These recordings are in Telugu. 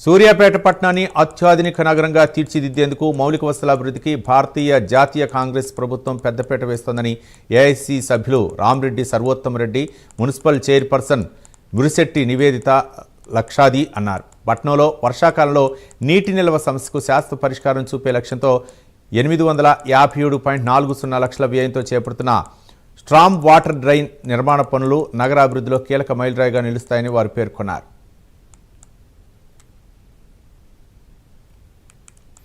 సూర్యాపేట పట్టణాన్ని అత్యాధునిక నగరంగా తీర్చిదిద్దేందుకు మౌలిక వసతుల అభివృద్ధికి భారతీయ జాతీయ కాంగ్రెస్ ప్రభుత్వం పెద్దపీట వేస్తోందని ఏఐసీ సభ్యులు రామరెడ్డి సర్వోత్తమరెడ్డి, మున్సిపల్ చైర్పర్సన్ మురిశెట్టి నివేదిత లక్షాది అన్నారు. పట్నంలో వర్షాకాలంలో నీటి నిల్వ సమస్యకు శాశ్వత పరిష్కారం చూపే లక్ష్యంతో 857.40 లక్షల వ్యయంతో చేపడుతున్న స్ట్రామ్ వాటర్ డ్రైన్ నిర్మాణ పనులు నగరాభివృద్ధిలో కీలక మైలురాయిగా నిలుస్తాయని వారు పేర్కొన్నారు.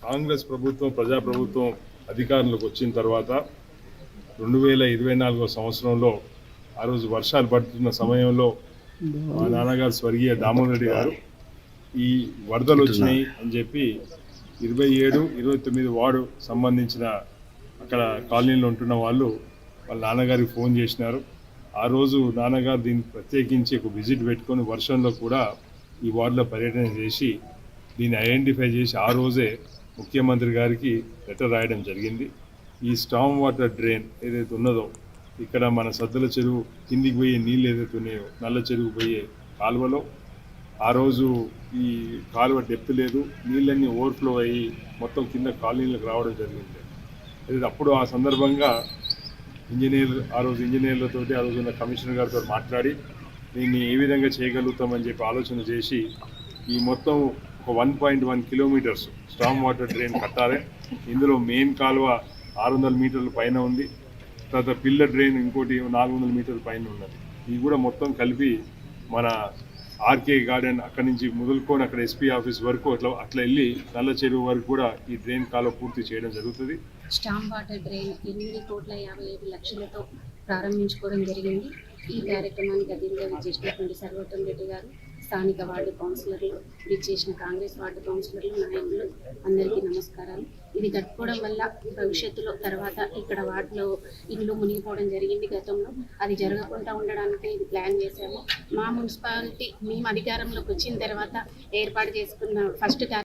కాంగ్రెస్ ప్రభుత్వం ప్రజాప్రభుత్వం అధికారంలోకి వచ్చిన తర్వాత 2024 సంవత్సరంలో ఆ రోజు వర్షాలు పడుతున్న సమయంలో మా నాన్నగారు స్వర్గీయ దామోదర్ రెడ్డి గారు ఈ వరదలు వచ్చినాయి అని చెప్పి 27, 29 వార్డు సంబంధించిన అక్కడ కాలనీలో ఉంటున్న వాళ్ళు వాళ్ళ నాన్నగారికి ఫోన్ చేసినారు. ఆ రోజు నాన్నగారు దీన్ని ప్రత్యేకించి ఒక విజిట్ పెట్టుకొని వర్షంలో కూడా ఈ వార్డులో పర్యటన చేసి దీన్ని ఐడెంటిఫై చేసి ఆ రోజే ముఖ్యమంత్రి గారికి లెటర్ రాయడం జరిగింది. ఈ స్టామ్ వాటర్ డ్రైన్ ఏదైతే ఉన్నదో ఇక్కడ మన సద్దుల చెరువు కిందికి పోయే నీళ్ళు ఏదైతే ఉన్నాయో నల్ల చెరువు పోయే కాలువలో ఆ రోజు ఈ కాలువ డెప్త్ లేదు, నీళ్ళన్నీ ఓవర్ఫ్లో అయ్యి మొత్తం కింద కాలనీలకు రావడం జరిగింది. అప్పుడు ఆ సందర్భంగా ఇంజనీర్లతో ఆ రోజు ఉన్న కమిషనర్ గారితో మాట్లాడి దీన్ని ఏ విధంగా చేయగలుగుతామని చెప్పి ఆలోచన చేసి ఈ మొత్తం ఒక 1.1 కిలోమీటర్స్ స్టామ్ వాటర్ డ్రైన్ కట్టాలి. ఇందులో మెయిన్ కాలువ 600 మీటర్ల పైన ఉంది, తర్వాత పిల్లర్ డ్రైన్ ఇంకోటి 400 మీటర్ల పైన ఉన్నది. ఇవి కూడా మొత్తం కలిపి మన ఆర్కే గార్డెన్ అక్కడి నుంచి మొదలుకొని అక్కడ ఎస్పీ ఆఫీస్ వరకు అట్లా వెళ్ళి నల్ల చెరువు వరకు కూడా ఈ డ్రైన్ కాలువ పూర్తి చేయడం జరుగుతుంది. స్టామ్ వాటర్ డ్రైన్ 8,57 లక్షలతో ప్రారంభించుకోవడం జరిగింది. ఈ కార్యక్రమానికి అతిథిగా విచ్చేసినటువంటి సర్వోత్తమరెడ్డి గారు, స్థానిక వార్డు కౌన్సిలర్లు, విచ్చేసిన కాంగ్రెస్ వార్డు కౌన్సిలర్లు, నాయకులు అందరికీ నమస్కారాలు. ఇది కట్టుకోవడం వల్ల భవిష్యత్తులో తర్వాత ఇక్కడ వార్డులో ఇల్లు మునిగిపోవడం జరిగింది గతంలో. అది జరగకుండా ఉండడానికి ఇది ప్లాన్ చేశాము. మా మున్సిపాలిటీ మేము అధికారంలోకి వచ్చిన తర్వాత ఏర్పాటు చేసుకున్న ఫస్ట్